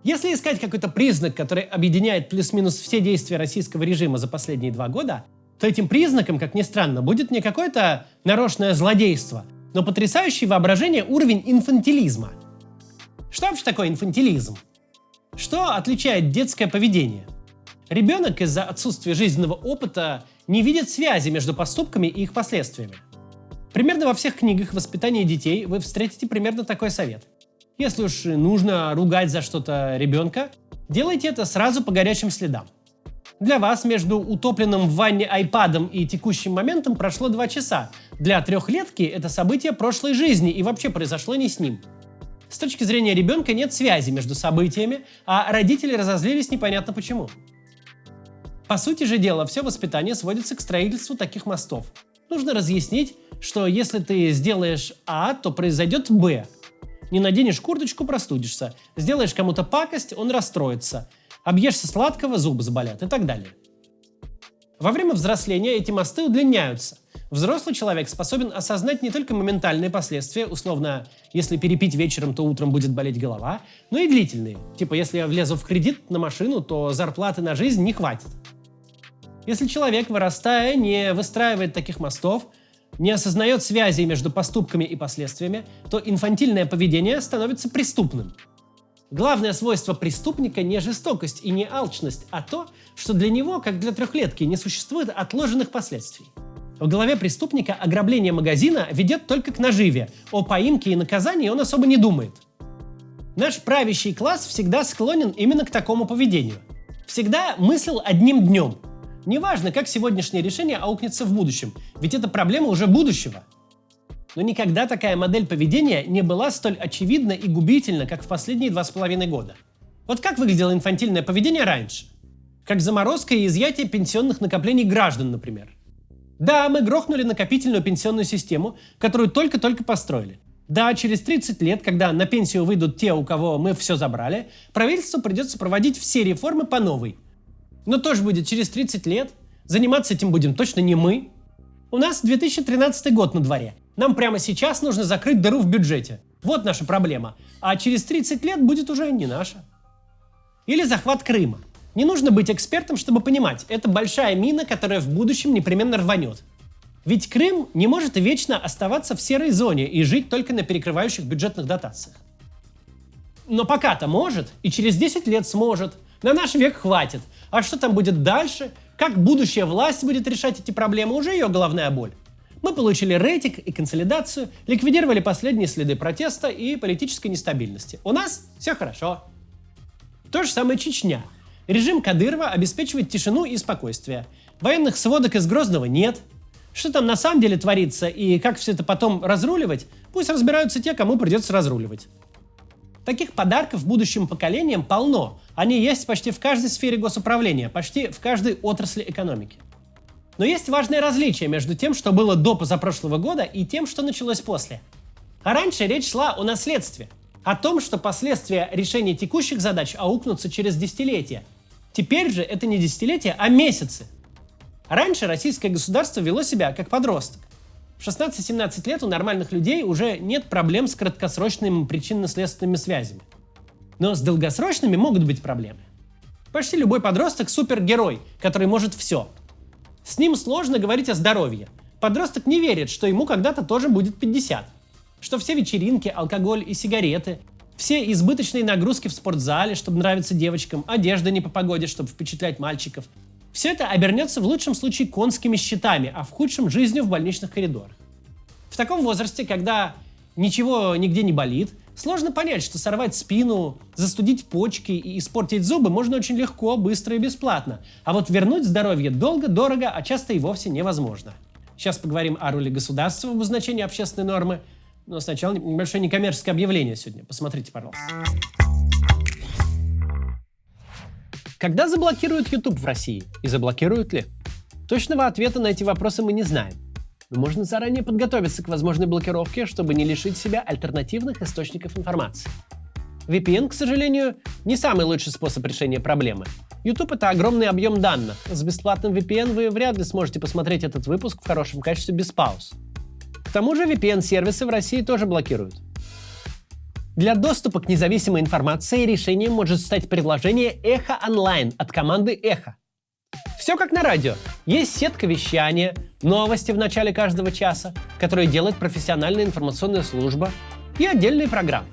Если искать какой-то признак, который объединяет плюс-минус все действия российского режима за последние 2 года, то этим признаком, как ни странно, будет не какое-то нарочное злодейство, но потрясающий воображение уровень инфантилизма. Что вообще такое инфантилизм? Что отличает детское поведение? Ребенок из-за отсутствия жизненного опыта не видит связи между поступками и их последствиями. Примерно во всех книгах воспитания детей вы встретите примерно такой совет. Если уж нужно ругать за что-то ребенка, делайте это сразу по горячим следам. Для вас между утопленным в ванне айпадом и текущим моментом прошло 2 часа. Для 3-летки это событие прошлой жизни и вообще произошло не с ним. С точки зрения ребенка нет связи между событиями, а родители разозлились непонятно почему. По сути же дела, все воспитание сводится к строительству таких мостов. Нужно разъяснить, что если ты сделаешь А, то произойдет Б. Не наденешь курточку – простудишься. Сделаешь кому-то пакость – он расстроится. Объешься сладкого – зубы заболят и так далее. Во время взросления эти мосты удлиняются. Взрослый человек способен осознать не только моментальные последствия, условно, если перепить вечером, то утром будет болеть голова, но и длительные. Типа, если я влезу в кредит на машину, то зарплаты на жизнь не хватит. Если человек, вырастая, не выстраивает таких мостов, не осознает связи между поступками и последствиями, то инфантильное поведение становится преступным. Главное свойство преступника не жестокость и не алчность, а то, что для него, как для 3-летки, не существует отложенных последствий. В голове преступника ограбление магазина ведет только к наживе, о поимке и наказании он особо не думает. Наш правящий класс всегда склонен именно к такому поведению. Всегда мыслил одним днем. Неважно, как сегодняшнее решение аукнется в будущем, ведь это проблема уже будущего. Но никогда такая модель поведения не была столь очевидна и губительна, как в последние 2,5 года. Вот как выглядело инфантильное поведение раньше? Как заморозка и изъятие пенсионных накоплений граждан, например. Да, мы грохнули накопительную пенсионную систему, которую только-только построили. Да, через 30 лет, когда на пенсию выйдут те, у кого мы все забрали, правительству придется проводить все реформы по новой. Но тоже будет через 30 лет. Заниматься этим будем точно не мы. У нас 2013 год на дворе. Нам прямо сейчас нужно закрыть дыру в бюджете. Вот наша проблема. А через 30 лет будет уже не наша. Или захват Крыма. Не нужно быть экспертом, чтобы понимать, это большая мина, которая в будущем непременно рванет. Ведь Крым не может вечно оставаться в серой зоне и жить только на перекрывающих бюджетных дотациях. Но пока-то может, и через 10 лет сможет. На наш век хватит. А что там будет дальше? Как будущая власть будет решать эти проблемы? Уже ее головная боль. Мы получили рейтинг и консолидацию, ликвидировали последние следы протеста и политической нестабильности. У нас все хорошо. То же самое Чечня. Режим Кадырова обеспечивает тишину и спокойствие. Военных сводок из Грозного нет. Что там на самом деле творится и как все это потом разруливать, пусть разбираются те, кому придется разруливать. Таких подарков будущим поколениям полно. Они есть почти в каждой сфере госуправления, почти в каждой отрасли экономики. Но есть важное различие между тем, что было до позапрошлого года, и тем, что началось после. А раньше речь шла о наследстве. О том, что последствия решения текущих задач аукнутся через десятилетия. Теперь же это не десятилетия, а месяцы. Раньше российское государство вело себя как подросток. В 16-17 лет у нормальных людей уже нет проблем с краткосрочными причинно-следственными связями. Но с долгосрочными могут быть проблемы. Почти любой подросток – супергерой, который может все. С ним сложно говорить о здоровье. Подросток не верит, что ему когда-то тоже будет 50. Что все вечеринки, алкоголь и сигареты, все избыточные нагрузки в спортзале, чтобы нравиться девочкам, одежда не по погоде, чтобы впечатлять мальчиков. Все это обернется в лучшем случае конскими счетами, а в худшем – жизнью в больничных коридорах. В таком возрасте, когда ничего нигде не болит, сложно понять, что сорвать спину, застудить почки и испортить зубы можно очень легко, быстро и бесплатно. А вот вернуть здоровье долго, дорого, а часто и вовсе невозможно. Сейчас поговорим о роли государства в обозначении общественной нормы. Но сначала небольшое некоммерческое объявление сегодня. Посмотрите, пожалуйста. Когда заблокируют YouTube в России? И заблокируют ли? Точного ответа на эти вопросы мы не знаем. Но можно заранее подготовиться к возможной блокировке, чтобы не лишить себя альтернативных источников информации. VPN, к сожалению, не самый лучший способ решения проблемы. YouTube — это огромный объем данных. С бесплатным VPN вы вряд ли сможете посмотреть этот выпуск в хорошем качестве без пауз. К тому же VPN-сервисы в России тоже блокируют. Для доступа к независимой информации решением может стать приложение «Эхо Онлайн» от команды «Эхо». Все как на радио. Есть сетка вещания, новости в начале каждого часа, которые делает профессиональная информационная служба, и отдельные программы.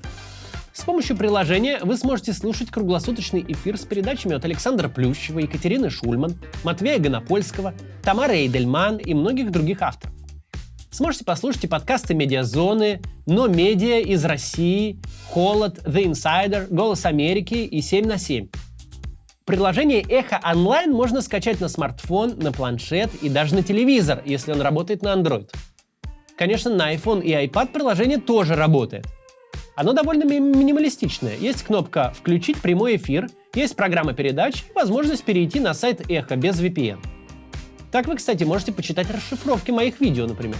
С помощью приложения вы сможете слушать круглосуточный эфир с передачами от Александра Плющева, Екатерины Шульман, Матвея Гонопольского, Тамары Эйдельман и многих других авторов. Сможете послушать и подкасты «Медиазоны», «Но Медиа», «Из России», «Холод», «The Insider», «Голос Америки» и «7 на 7». Приложение «Эхо Онлайн» можно скачать на смартфон, на планшет и даже на телевизор, если он работает на Android. Конечно, на iPhone и iPad приложение тоже работает. Оно довольно минималистичное. Есть кнопка «Включить прямой эфир», есть программа передач и возможность перейти на сайт Эхо без VPN. Так вы, кстати, можете почитать расшифровки моих видео, например.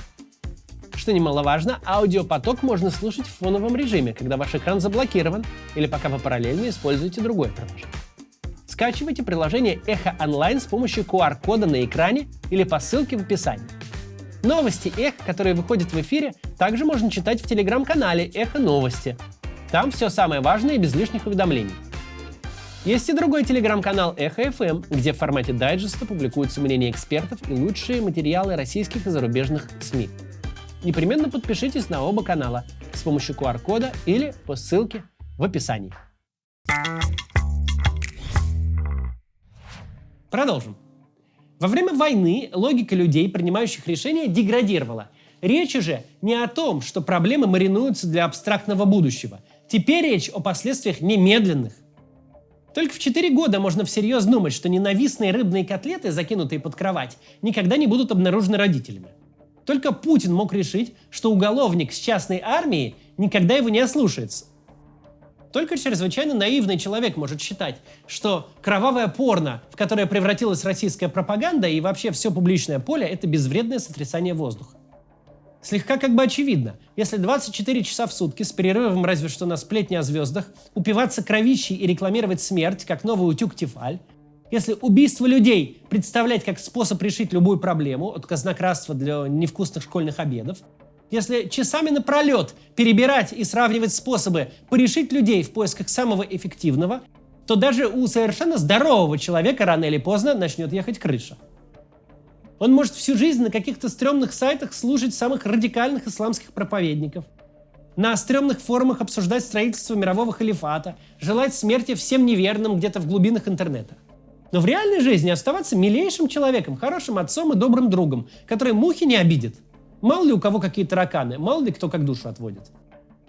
Что немаловажно, аудиопоток можно слушать в фоновом режиме, когда ваш экран заблокирован или пока вы параллельно используете другое приложение. Скачивайте приложение «Эхо Онлайн» с помощью QR-кода на экране или по ссылке в описании. Новости «Эхо», которые выходят в эфире, также можно читать в телеграм-канале «Эхо Новости». Там все самое важное и без лишних уведомлений. Есть и другой телеграм-канал «Эхо FM», где в формате дайджеста публикуются мнения экспертов и лучшие материалы российских и зарубежных СМИ. Непременно подпишитесь на оба канала с помощью QR-кода или по ссылке в описании. Продолжим. Во время войны логика людей, принимающих решения, деградировала. Речь уже не о том, что проблемы маринуются для абстрактного будущего. Теперь речь о последствиях немедленных. Только в 4 года можно всерьез думать, что ненавистные рыбные котлеты, закинутые под кровать, никогда не будут обнаружены родителями. Только Путин мог решить, что уголовник с частной армией никогда его не ослушается. Только чрезвычайно наивный человек может считать, что кровавое порно, в которое превратилась российская пропаганда и вообще все публичное поле, это безвредное сотрясание воздуха. Слегка как бы очевидно, если 24 часа в сутки с перерывом разве что на сплетни о звездах, упиваться кровищей и рекламировать смерть, как новый утюг Тефаль, если убийство людей представлять как способ решить любую проблему, от казнократства для невкусных школьных обедов, если часами напролет перебирать и сравнивать способы порешить людей в поисках самого эффективного, то даже у совершенно здорового человека рано или поздно начнет ехать крыша. Он может всю жизнь на каких-то стрёмных сайтах слушать самых радикальных исламских проповедников, на стрёмных форумах обсуждать строительство мирового халифата, желать смерти всем неверным где-то в глубинах интернета. Но в реальной жизни оставаться милейшим человеком, хорошим отцом и добрым другом, который мухи не обидит. Мало ли у кого какие тараканы, мало ли кто как душу отводит.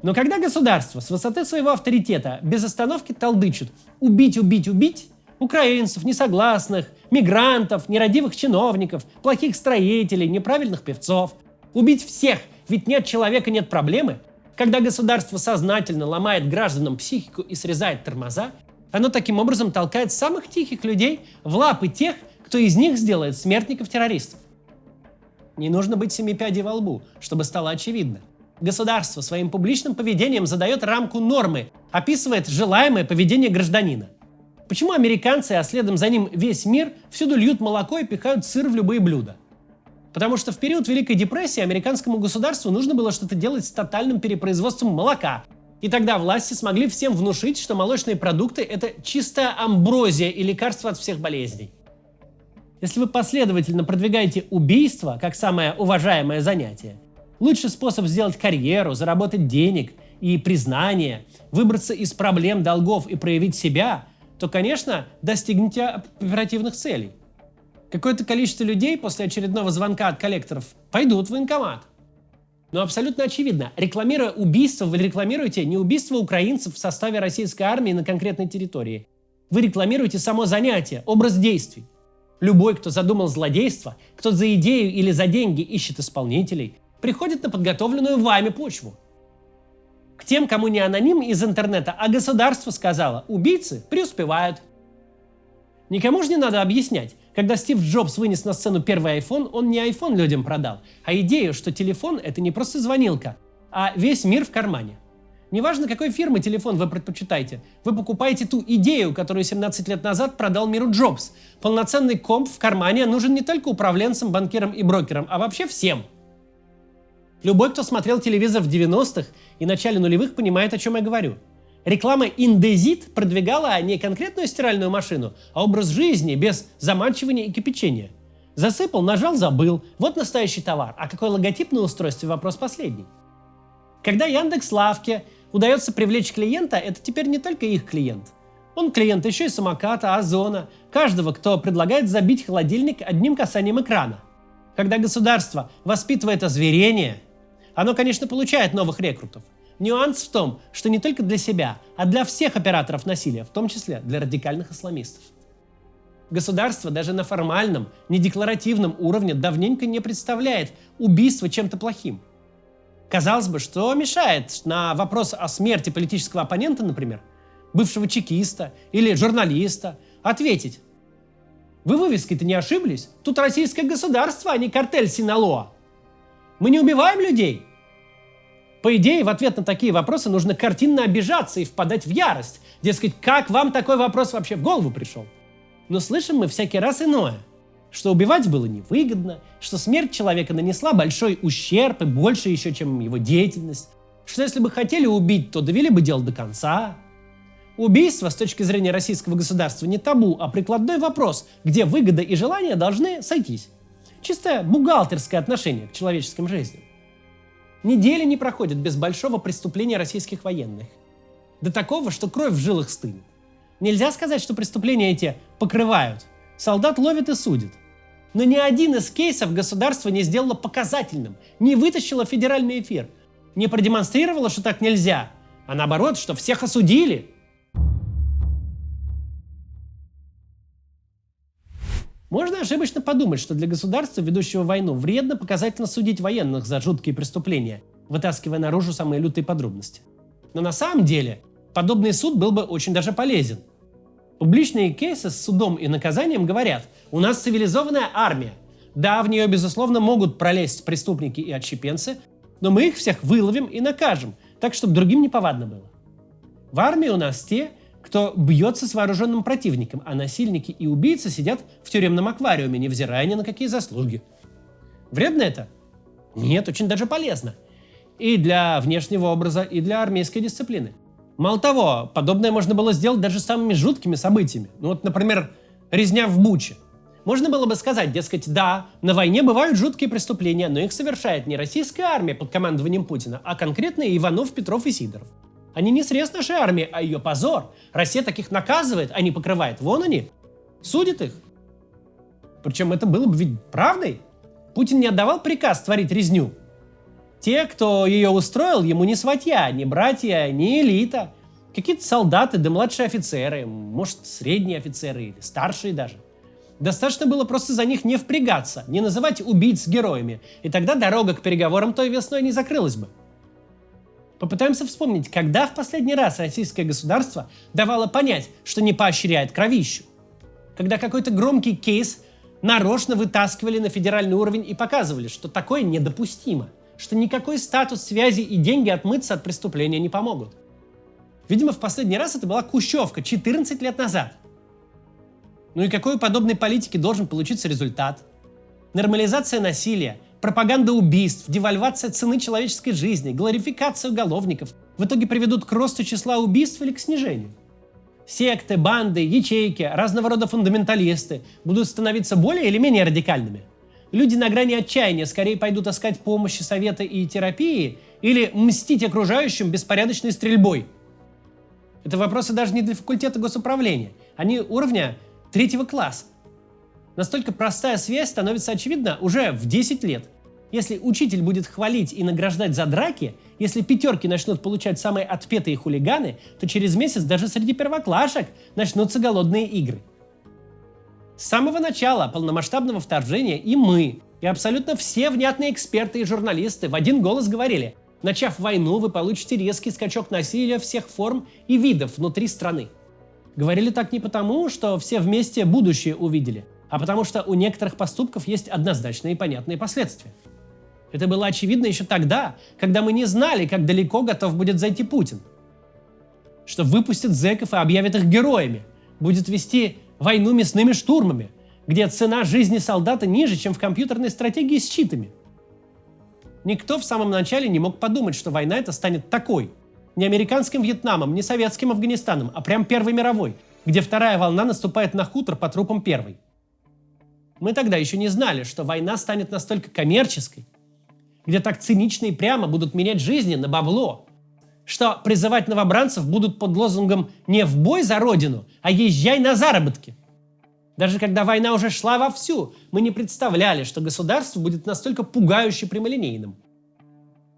Но когда государство с высоты своего авторитета без остановки толдычит «убить, убить, убить», украинцев, несогласных, мигрантов, нерадивых чиновников, плохих строителей, неправильных певцов, убить всех, ведь нет человека, нет проблемы, когда государство сознательно ломает гражданам психику и срезает тормоза, оно таким образом толкает самых тихих людей в лапы тех, кто из них сделает смертников-террористов. Не нужно быть 7 пядей во лбу, чтобы стало очевидно. Государство своим публичным поведением задает рамку нормы, описывает желаемое поведение гражданина. Почему американцы, а следом за ним весь мир, всюду льют молоко и пихают сыр в любые блюда? Потому что в период Великой депрессии американскому государству нужно было что-то делать с тотальным перепроизводством молока. И тогда власти смогли всем внушить, что молочные продукты – это чистая амброзия и лекарство от всех болезней. Если вы последовательно продвигаете убийство как самое уважаемое занятие, лучший способ сделать карьеру, заработать денег и признание, выбраться из проблем, долгов и проявить себя, то, конечно, достигнете оперативных целей. Какое-то количество людей после очередного звонка от коллекторов пойдут в военкомат. Но абсолютно очевидно, рекламируя убийство, вы рекламируете не убийство украинцев в составе российской армии на конкретной территории. Вы рекламируете само занятие, образ действий. Любой, кто задумал злодейство, кто за идею или за деньги ищет исполнителей, приходит на подготовленную вами почву. К тем, кому не аноним из интернета, а государство сказало, убийцы преуспевают. Никому же не надо объяснять. Когда Стив Джобс вынес на сцену первый iPhone, он не iPhone людям продал, а идею, что телефон — это не просто звонилка, а весь мир в кармане. Неважно, какой фирмы телефон вы предпочитаете, вы покупаете ту идею, которую 17 лет назад продал миру Джобс. Полноценный комп в кармане нужен не только управленцам, банкирам и брокерам, а вообще всем. Любой, кто смотрел телевизор в 90-х и начале нулевых, понимает, о чем я говорю. Реклама Индезит продвигала не конкретную стиральную машину, а образ жизни без замачивания и кипячения. Засыпал, нажал, забыл. Вот настоящий товар. А какой логотип на устройстве – вопрос последний. Когда Яндекс.Лавке удается привлечь клиента, это теперь не только их клиент. Он клиент еще и самоката, Озона, каждого, кто предлагает забить холодильник одним касанием экрана. Когда государство воспитывает озверение, оно, конечно, получает новых рекрутов. Нюанс в том, что не только для себя, а для всех операторов насилия, в том числе для радикальных исламистов. Государство даже на формальном, недекларативном уровне давненько не представляет убийство чем-то плохим. Казалось бы, что мешает на вопрос о смерти политического оппонента, например, бывшего чекиста или журналиста, ответить: вы вывеской-то не ошиблись? Тут российское государство, а не картель Синалоа. Мы не убиваем людей. По идее, в ответ на такие вопросы нужно картинно обижаться и впадать в ярость. Дескать, как вам такой вопрос вообще в голову пришел? Но слышим мы всякий раз иное. Что убивать было невыгодно, что смерть человека нанесла большой ущерб и больше еще, чем его деятельность, что если бы хотели убить, то довели бы дело до конца. Убийство с точки зрения российского государства не табу, а прикладной вопрос, где выгода и желание должны сойтись. Чисто бухгалтерское отношение к человеческим жизням. Недели не проходит без большого преступления российских военных. До такого, что кровь в жилах стынет. Нельзя сказать, что преступления эти покрывают. Солдат ловит и судит. Но ни один из кейсов государство не сделало показательным, не вытащило в федеральный эфир, не продемонстрировало, что так нельзя, а наоборот, что всех осудили. Можно ошибочно подумать, что для государства, ведущего войну, вредно показательно судить военных за жуткие преступления, вытаскивая наружу самые лютые подробности. Но на самом деле подобный суд был бы очень даже полезен. Публичные кейсы с судом и наказанием говорят: у нас цивилизованная армия. Да, в нее, безусловно, могут пролезть преступники и отщепенцы, но мы их всех выловим и накажем, так, чтобы другим неповадно было. В армии у нас те, кто бьется с вооруженным противником, а насильники и убийцы сидят в тюремном аквариуме, невзирая ни на какие заслуги. Вредно это? Нет, очень даже полезно. И для внешнего образа, и для армейской дисциплины. Мало того, подобное можно было сделать даже с самыми жуткими событиями. Ну вот, например, резня в Буче. Можно было бы сказать, дескать, да, на войне бывают жуткие преступления, но их совершает не российская армия под командованием Путина, а конкретно Иванов, Петров и Сидоров. Они не срез нашей армии, а ее позор. Россия таких наказывает, а не покрывает. Вон они, судит их. Причем это было бы ведь правдой. Путин не отдавал приказ творить резню. Те, кто ее устроил, ему не сватья, не братья, не элита. Какие-то солдаты да младшие офицеры, может, средние офицеры или старшие даже. Достаточно было просто за них не впрягаться, не называть убийц героями, и тогда дорога к переговорам той весной не закрылась бы. Попытаемся вспомнить, когда в последний раз российское государство давало понять, что не поощряет кровищу. Когда какой-то громкий кейс нарочно вытаскивали на федеральный уровень и показывали, что такое недопустимо, что никакой статус, связи и деньги отмыться от преступления не помогут. Видимо, в последний раз это была Кущевка 14 лет назад. Ну и какой у подобной политики должен получиться результат? Нормализация насилия, пропаганда убийств, девальвация цены человеческой жизни, глорификация уголовников в итоге приведут к росту числа убийств или к снижению. Секты, банды, ячейки, разного рода фундаменталисты будут становиться более или менее радикальными. Люди на грани отчаяния скорее пойдут искать помощи, совета и терапии или мстить окружающим беспорядочной стрельбой. Это вопросы даже не для факультета госуправления. Они уровня 3 класса. Настолько простая связь становится очевидна уже в 10 лет. Если учитель будет хвалить и награждать за драки, если пятерки начнут получать самые отпетые хулиганы, то через месяц даже среди первоклашек начнутся голодные игры. С самого начала полномасштабного вторжения и мы, и абсолютно все внятные эксперты и журналисты в один голос говорили: начав войну, вы получите резкий скачок насилия всех форм и видов внутри страны. Говорили так не потому, что все вместе будущее увидели, а потому что у некоторых поступков есть однозначные и понятные последствия. Это было очевидно еще тогда, когда мы не знали, как далеко готов будет зайти Путин. Что выпустит зэков и объявит их героями, будет вести войну мясными штурмами, где цена жизни солдата ниже, чем в компьютерной стратегии с читами. Никто в самом начале не мог подумать, что война эта станет такой. Не американским Вьетнамом, не советским Афганистаном, а прям Первой мировой, где вторая волна наступает на хутор по трупам первой. Мы тогда еще не знали, что война станет настолько коммерческой, где так цинично и прямо будут менять жизни на бабло, что призывать новобранцев будут под лозунгом «не в бой за родину, а езжай на заработки». Даже когда война уже шла вовсю, мы не представляли, что государство будет настолько пугающе прямолинейным.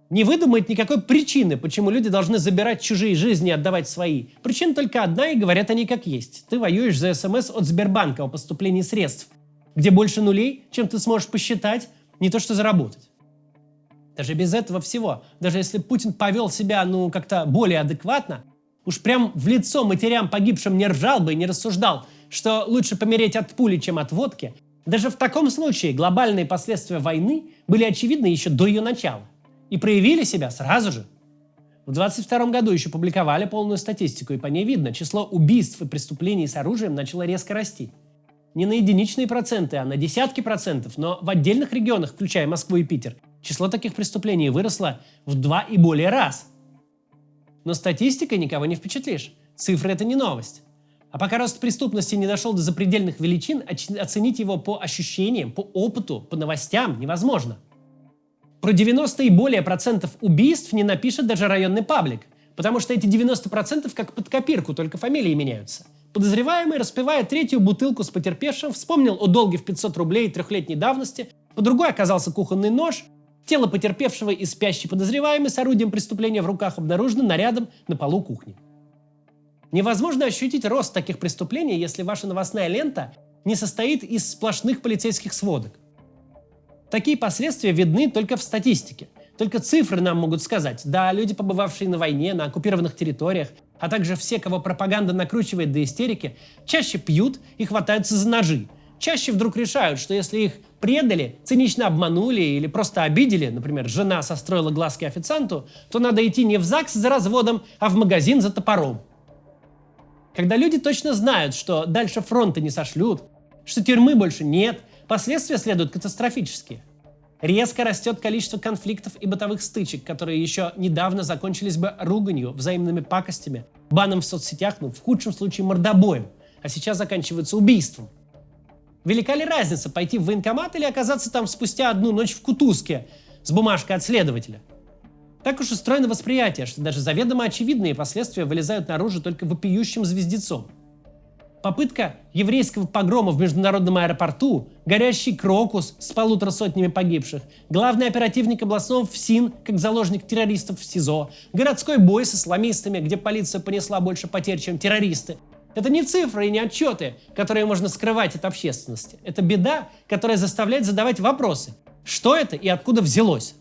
Не выдумает никакой причины, почему люди должны забирать чужие жизни и отдавать свои. Причина только одна, и говорят они как есть. Ты воюешь за СМС от Сбербанка о поступлении средств, где больше нулей, чем ты сможешь посчитать, не то что заработать. Даже без этого всего, даже если Путин повел себя, как-то более адекватно, уж прям в лицо матерям погибшим не ржал бы и не рассуждал, что лучше помереть от пули, чем от водки, даже в таком случае глобальные последствия войны были очевидны еще до ее начала и проявили себя сразу же. В 2022 году еще публиковали полную статистику, и по ней видно, число убийств и преступлений с оружием начало резко расти. Не на единичные проценты, а на десятки процентов, но в отдельных регионах, включая Москву и Питер, число таких преступлений выросло в 2 и более раз. Но статистикой никого не впечатлишь. Цифры – это не новость. А пока рост преступности не дошел до запредельных величин, оценить его по ощущениям, по опыту, по новостям невозможно. Про 90 и более процентов убийств не напишет даже районный паблик, потому что эти 90% как под копирку, только фамилии меняются. Подозреваемый, распивая третью бутылку с потерпевшим, вспомнил о долге в 500 рублей 3-летней давности, по другой оказался кухонный нож, тело потерпевшего и спящий подозреваемый с орудием преступления в руках обнаружено нарядом на полу кухни. Невозможно ощутить рост таких преступлений, если ваша новостная лента не состоит из сплошных полицейских сводок. Такие последствия видны только в статистике. Только цифры нам могут сказать. Да, люди, побывавшие на войне, на оккупированных территориях, а также все, кого пропаганда накручивает до истерики, чаще пьют и хватаются за ножи. Чаще вдруг решают, что если их предали, цинично обманули или просто обидели, например, жена состроила глазки официанту, то надо идти не в ЗАГС за разводом, а в магазин за топором. Когда люди точно знают, что дальше фронта не сошлют, что тюрьмы больше нет, последствия следуют катастрофические. Резко растет количество конфликтов и бытовых стычек, которые еще недавно закончились бы руганью, взаимными пакостями, баном в соцсетях, в худшем случае мордобоем, а сейчас заканчиваются убийством. Велика ли разница пойти в военкомат или оказаться там спустя одну ночь в кутузке с бумажкой от следователя? Так уж устроено восприятие, что даже заведомо очевидные последствия вылезают наружу только вопиющим звездецом. Попытка еврейского погрома в международном аэропорту, горящий крокус с 150 погибших, главный оперативник областного ФСИН как заложник террористов в СИЗО, городской бой с исламистами, где полиция понесла больше потерь, чем террористы. Это не цифры и не отчеты, которые можно скрывать от общественности. Это беда, которая заставляет задавать вопросы. Что это и откуда взялось?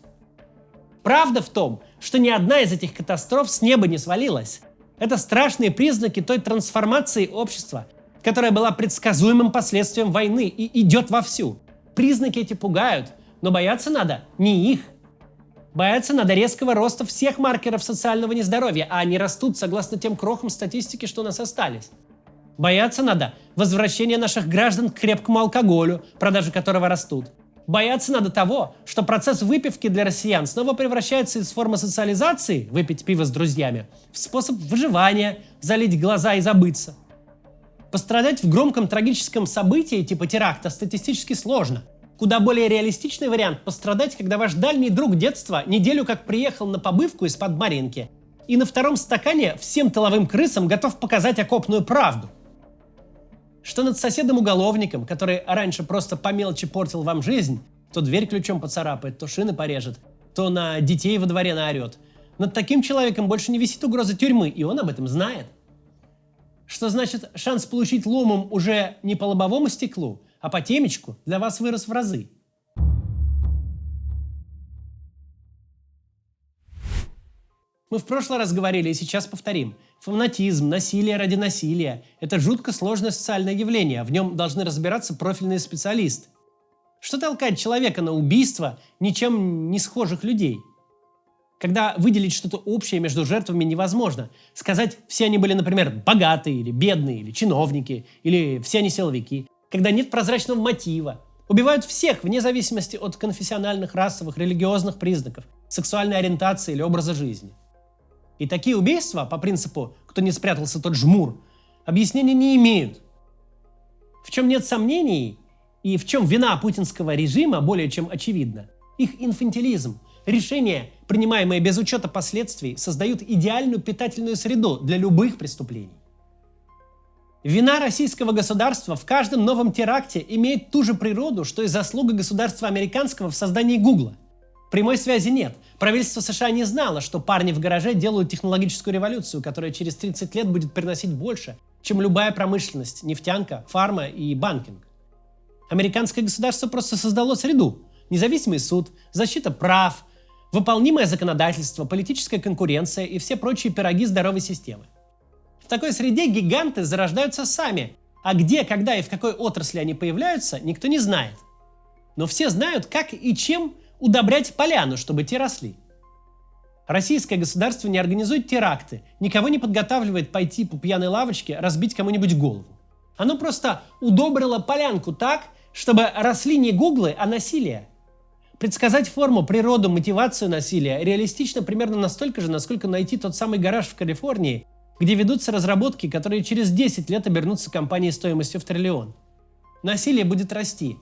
Правда в том, что ни одна из этих катастроф с неба не свалилась. Это страшные признаки той трансформации общества, которая была предсказуемым последствием войны и идет вовсю. Признаки эти пугают, но бояться надо не их. Бояться надо резкого роста всех маркеров социального нездоровья, а они растут согласно тем крохам статистики, что у нас остались. Бояться надо возвращения наших граждан к крепкому алкоголю, продажи которого растут. Бояться надо того, что процесс выпивки для россиян снова превращается из формы социализации, выпить пиво с друзьями, в способ выживания, залить глаза и забыться. Пострадать в громком трагическом событии типа теракта статистически сложно. Куда более реалистичный вариант – пострадать, когда ваш дальний друг детства неделю как приехал на побывку из-под Марьинки и на втором стакане всем тыловым крысам готов показать окопную правду. Что над соседом-уголовником, который раньше просто по мелочи портил вам жизнь, то дверь ключом поцарапает, то шины порежет, то на детей во дворе наорет. Над таким человеком больше не висит угроза тюрьмы, и он об этом знает. Что значит, шанс получить ломом уже не по лобовому стеклу, а по темечку для вас вырос в разы. Мы в прошлый раз говорили и сейчас повторим. Фанатизм, насилие ради насилия – это жутко сложное социальное явление, в нем должны разбираться профильные специалисты. Что толкает человека на убийство ничем не схожих людей? Когда выделить что-то общее между жертвами невозможно. Сказать, все они были, например, богатые или бедные, или чиновники, или все они силовики. Когда нет прозрачного мотива. Убивают всех, вне зависимости от конфессиональных, расовых, религиозных признаков, сексуальной ориентации или образа жизни. И такие убийства, по принципу «кто не спрятался, тот жмур», объяснения не имеют. В чем нет сомнений и в чем вина путинского режима более чем очевидна. Их инфантилизм. Решения, принимаемые без учета последствий, создают идеальную питательную среду для любых преступлений. Вина российского государства в каждом новом теракте имеет ту же природу, что и заслуга государства американского в создании Гугла. Прямой связи нет. Правительство США не знало, что парни в гараже делают технологическую революцию, которая через 30 лет будет приносить больше, чем любая промышленность, нефтянка, фарма и банкинг. Американское государство просто создало среду. Независимый суд, защита прав, выполнимое законодательство, политическая конкуренция и все прочие пироги здоровой системы. В такой среде гиганты зарождаются сами, а где, когда и в какой отрасли они появляются, никто не знает. Но все знают, как и чем удобрять поляну, чтобы те росли. Российское государство не организует теракты, никого не подготавливает пойти по пьяной лавочке разбить кому-нибудь голову. Оно просто удобрило полянку так, чтобы росли не гуглы, а насилие. Предсказать форму, природу, мотивацию насилия реалистично примерно настолько же, насколько найти тот самый гараж в Калифорнии, где ведутся разработки, которые через 10 лет обернутся компанией стоимостью в триллион. Насилие будет расти.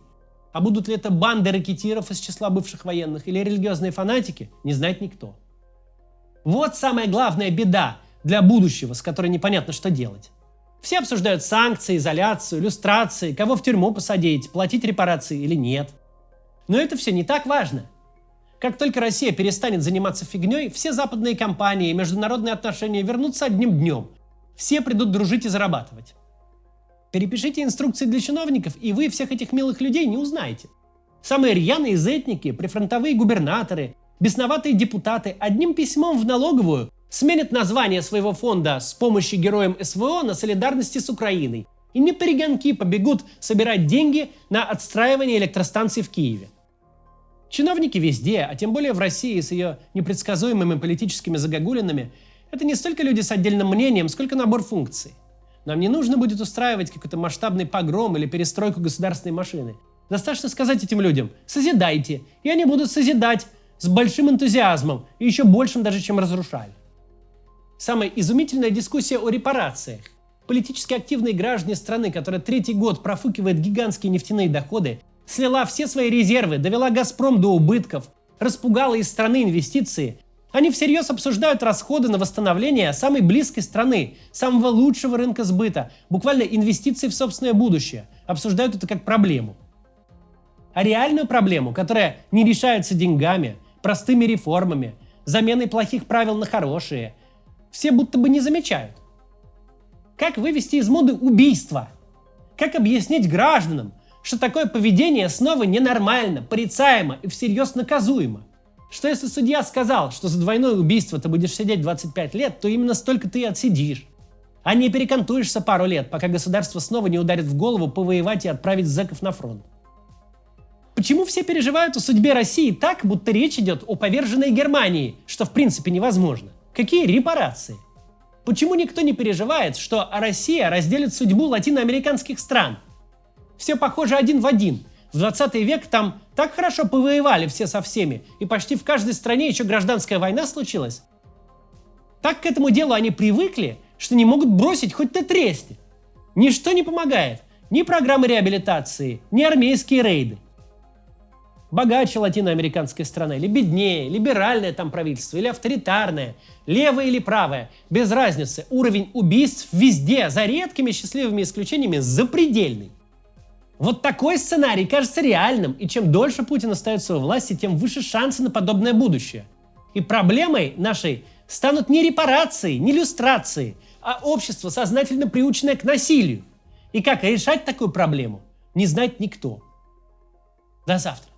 А будут ли это банды рэкетиров из числа бывших военных или религиозные фанатики, не знает никто. Вот самая главная беда для будущего, с которой непонятно, что делать. Все обсуждают санкции, изоляцию, люстрации, кого в тюрьму посадить, платить репарации или нет. Но это все не так важно. Как только Россия перестанет заниматься фигней, все западные компании и международные отношения вернутся одним днем. Все придут дружить и зарабатывать. Перепишите инструкции для чиновников, и вы всех этих милых людей не узнаете. Самые рьяные зетники, прифронтовые губернаторы, бесноватые депутаты одним письмом в налоговую сменят название своего фонда с помощью героям СВО на солидарности с Украиной и не перегонки побегут собирать деньги на отстраивание электростанций в Киеве. Чиновники везде, а тем более в России с ее непредсказуемыми политическими загогулинами, это не столько люди с отдельным мнением, сколько набор функций. Нам не нужно будет устраивать какой-то масштабный погром или перестройку государственной машины. Достаточно сказать этим людям «созидайте», и они будут созидать с большим энтузиазмом и еще большим даже, чем разрушали. Самая изумительная дискуссия о репарациях. Политически активные граждане страны, которая третий год профукивает гигантские нефтяные доходы, слила все свои резервы, довела «Газпром» до убытков, распугала из страны инвестиции. Они всерьез обсуждают расходы на восстановление самой близкой страны, самого лучшего рынка сбыта, буквально инвестиции в собственное будущее. Обсуждают это как проблему. А реальную проблему, которая не решается деньгами, простыми реформами, заменой плохих правил на хорошие, все будто бы не замечают. Как вывести из моды убийство? Как объяснить гражданам, что такое поведение снова ненормально, порицаемо и всерьез наказуемо? Что если судья сказал, что за двойное убийство ты будешь сидеть 25 лет, то именно столько ты и отсидишь. А не перекантуешься пару лет, пока государство снова не ударит в голову повоевать и отправить зэков на фронт. Почему все переживают о судьбе России так, будто речь идет о поверженной Германии, что в принципе невозможно? Какие репарации? Почему никто не переживает, что Россия разделит судьбу латиноамериканских стран? Все похоже один в один. В 20 век там так хорошо повоевали все со всеми, и почти в каждой стране еще гражданская война случилась. Так к этому делу они привыкли, что не могут бросить хоть ты тресни. Ничто не помогает. Ни программы реабилитации, ни армейские рейды. Богаче латиноамериканская страна, или беднее, либеральное там правительство, или авторитарное, левое или правое, без разницы. Уровень убийств везде, за редкими счастливыми исключениями, запредельный. Вот такой сценарий кажется реальным, и чем дольше Путин остается у власти, тем выше шансы на подобное будущее. И проблемой нашей станут не репарации, не люстрации, а общество, сознательно приученное к насилию. И как решать такую проблему, не знает никто. До завтра.